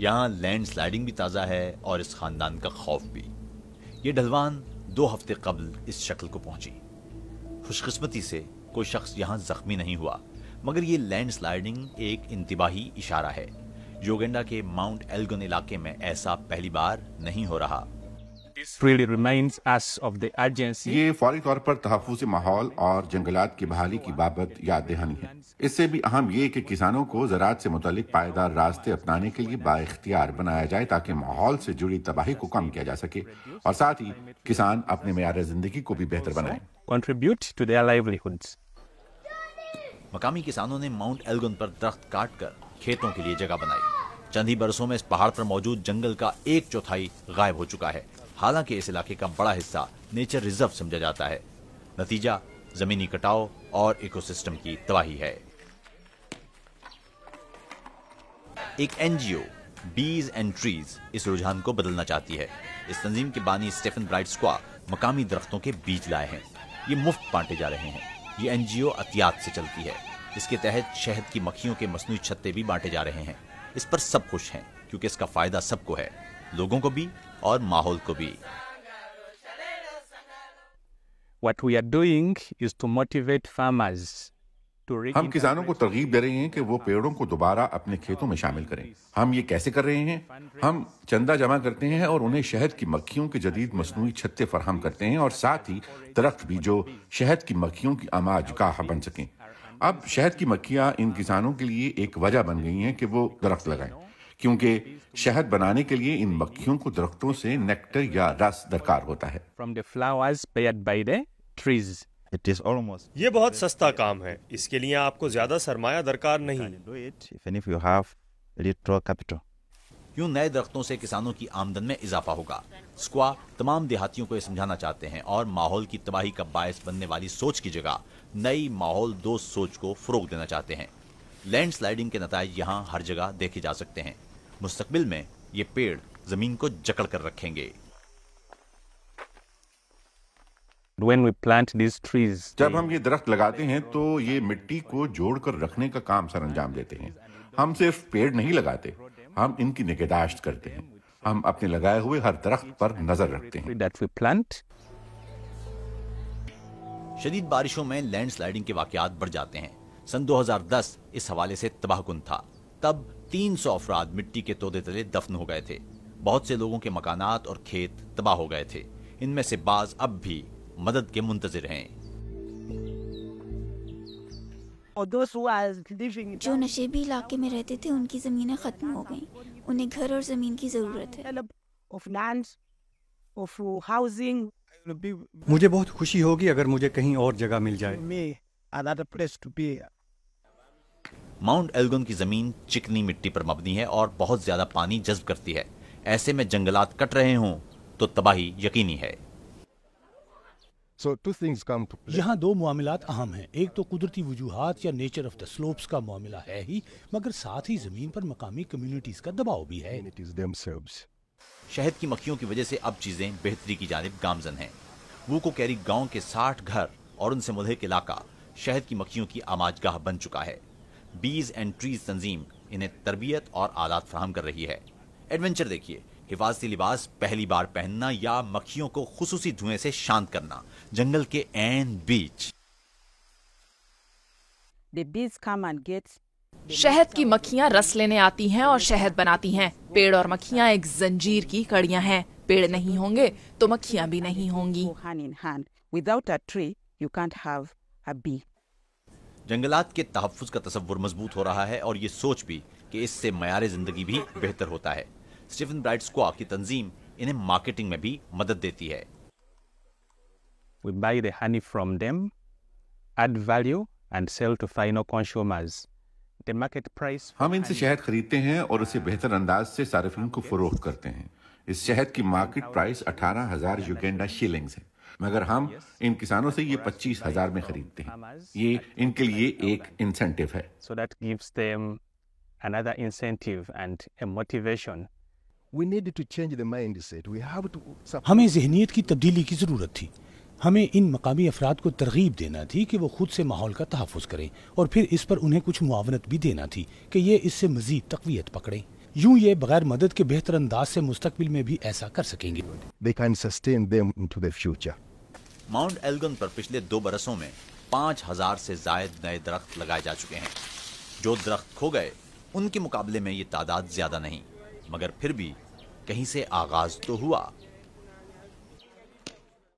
यहाँ land sliding भी ताज़ा है और इस खानदान का खौफ भी। ये ढलवान 2 हफ्ते कबल इस शक्ल को पहुंची। खुशकिस्मती से कोई शख्स यहाँ जख्मी नहीं हुआ, मगर ये लैंड स्लाइडिंग एक इंतबाही इशारा है। योगेंडा के माउंट एल्गन इलाके में ऐसा पहली बार नहीं हो रहा। Really reminds us of the urgency. ये फौरी तौर पर तहफ़्फ़ुज़ माहौल और जंगलात की बहाली की बाबत याद दहानी है। इससे भी अहम ये कि किसानों को ज़राअत से मुतल्लिक पायदार रास्ते अपनाने के लिए बाइख्तियार बनाया जाए ताकि माहौल से जुड़ी तबाही को कम किया जा सके और साथ ही किसान अपने मेयार ज़िंदगी को भी बेहतर बनाएं। Contribute to their livelihoods. मकामी किसानों ने माउंट एल्गन पर दरख्त काट कर खेतों के लिए जगह बनाई। चंद ही बरसों में इस पहाड़ पर मौजूद जंगल का 1/4 गायब हो चुका है। हालांकि इस इलाके का बड़ा हिस्सा नेचर रिजर्व समझा जाता है। नतीजा जमीनी कटाव और इकोसिस्टम की तबाही है। एक एनजीओ बीज एंड ट्रीज इस रुझान को बदलना चाहती है। इस तंजीम के बानी स्टीफन ब्राइट स्क्वा मकामी दरख्तों के बीज लाए हैं। ये मुफ्त बांटे जा रहे हैं। ये एनजीओ अतियात से चलती है। इसके तहत शहद की मक्खियों के मसनूई छत्ते भी बांटे जा रहे हैं। इस पर सब खुश हैं क्योंकि इसका फायदा सबको है, लोगों को भी और माहौल को भी। What we are doing is to motivate farmers to हम किसानों को तरगीब दे रहे हैं कि वो पेड़ों को दोबारा अपने खेतों में शामिल करें। हम ये कैसे कर रहे हैं? हम चंदा जमा करते हैं और उन्हें शहद की मक्खियों के जदीद मसनूई छत्ते फराहम करते हैं और साथ ही दरख्त भी जो शहद की मक्खियों की आमाज गाह बन सकें। अब शहद की मक्खियां इन किसानों के लिए एक वजह बन गई हैं कि वो दरख्त लगाएं, क्योंकि शहद बनाने के लिए इन मक्खियों को दरख्तों से नेक्टर या रस दरकार होता है। from the flowers bared by the trees. It is almost ये बहुत सस्ता काम है। इसके लिए आपको ज्यादा सरमाया दरकार नहीं। do it even if you have little capital. यूं नए दरख्तों से किसानों की आमदन में इजाफा होगा। स्क्वा तमाम देहातियों को ये समझाना चाहते हैं और माहौल की तबाही का बायस बनने वाली सोच की जगह नई माहौल दोस्त सोच को फरोग देना चाहते हैं। लैंड स्लाइडिंग के नताइज यहाँ हर जगह देखे जा सकते हैं। मुस्तकबिल में ये पेड़ जमीन को जकड़ कर रखेंगे। When we plant these trees, जब हम ये दरख्त लगाते हैं तो ये मिट्टी को जोड़कर रखने का काम सर अंजाम देते हैं। हम सिर्फ पेड़ नहीं लगाते, हम इनकी निगहदाश्त करते हैं। हम अपने लगाए हुए हर दरख्त पर नजर रखते हैं। that we plant, शदीद बारिशों में लैंड स्लाइडिंग के वाकयात बढ़ जाते हैं। सन 2010 इस हवाले से तबाहकुन था। तब 300 अफराद मिट्टी के तोदे तले दफन हो गए थे। बहुत से लोगों के मकानात और खेत तबाह हो गए थे। इनमें से बाज अब भी मदद के मुंतजिर हैं। जो नशेबी इलाके में रहते थे उनकी जमीनें खत्म हो गईं। उन्हें घर और जमीन की जरूरत है। मुझे बहुत खुशी होगी अगर मुझे कहीं और जगह मिल जाए। माउंट एल्गन की जमीन चिकनी मिट्टी पर मबनी है और बहुत ज्यादा पानी जज्ब करती है। ऐसे में जंगलात कट रहे हों तो तबाही यकीनी है। यहाँ 2 मामलात अहम हैं। एक तो कुदरती वजूहात या नेचर ऑफ द स्लोप्स का मामला है ही, मगर साथ ही जमीन पर मकामी कम्युनिटीज का दबाव भी है। शहद की मक्खियों की वजह से अब चीजें बेहतरी की जानिब गामजन हैं। वूको कैरी गांव के 60 घर और उनसे मुल्हिक इलाका शहद की मक्खियों की आमाजगाह बन चुका है। बीज एंड ट्रीज तंजीम इन्हें तरबियत और आलात फराहम कर रही है। एडवेंचर देखिए, हिफाजती लिबास पहली बार पहनना या मक्खियों को खुसूसी धुएं से शांत करना जंगल के ऐन बीच। शहद की मक्खियाँ रस लेने आती हैं और शहद बनाती हैं। पेड़ और मक्खियाँ एक जंजीर की कड़ियाँ हैं। पेड़ नहीं होंगे तो मक्खियाँ भी नहीं होंगी। जंगलात के तहफ्फुज का तसव्वुर मजबूत हो रहा है और ये सोच भी कि इससे मयारे जिंदगी भी बेहतर होता है। स्टीफन ब्राइट स्क्वा की तंजीम इन्हें मार्केटिंग में भी मदद देती है। we buy the honey from them, add value and sell to final consumers. The market price हम इनसे शहद खरीदते हैं और उसे बेहतर अंदाज से सार्फिन को फरोख्त करते हैं। इस शहद की मार्केट प्राइस 18,000 युगेंडा शिलिंग्स है, मगर हम इन किसानों से ये 25,000 में खरीदते हैं। ये इनके लिए एक इंसेंटिव है। So that gives them another incentive and a motivation. हमें ज़हनियत की तब्दीली की ज़रूरत थी। हमें इन मकामी अफराद को तरगीब देना थी कि वो खुद से माहौल का तहफ़्फ़ुज़ करें और फिर इस पर उन्हें कुछ मुआवनत भी देना थी कि ये इससे मज़ीद तक़वियत पकड़ें। यूं ये बगैर मदद के बेहतर अंदाज से मुस्तकबिल में भी ऐसा कर सकेंगे। They can sustain them into the future. Mount Elgon पर पिछले 2 बरसों में 5000 से जायद नए दरख्त लगाए जा चुके हैं। जो दरख्त खो गए उनके मुकाबले में ये तादाद ज्यादा नहीं, मगर फिर भी कहीं से आगाज तो हुआ।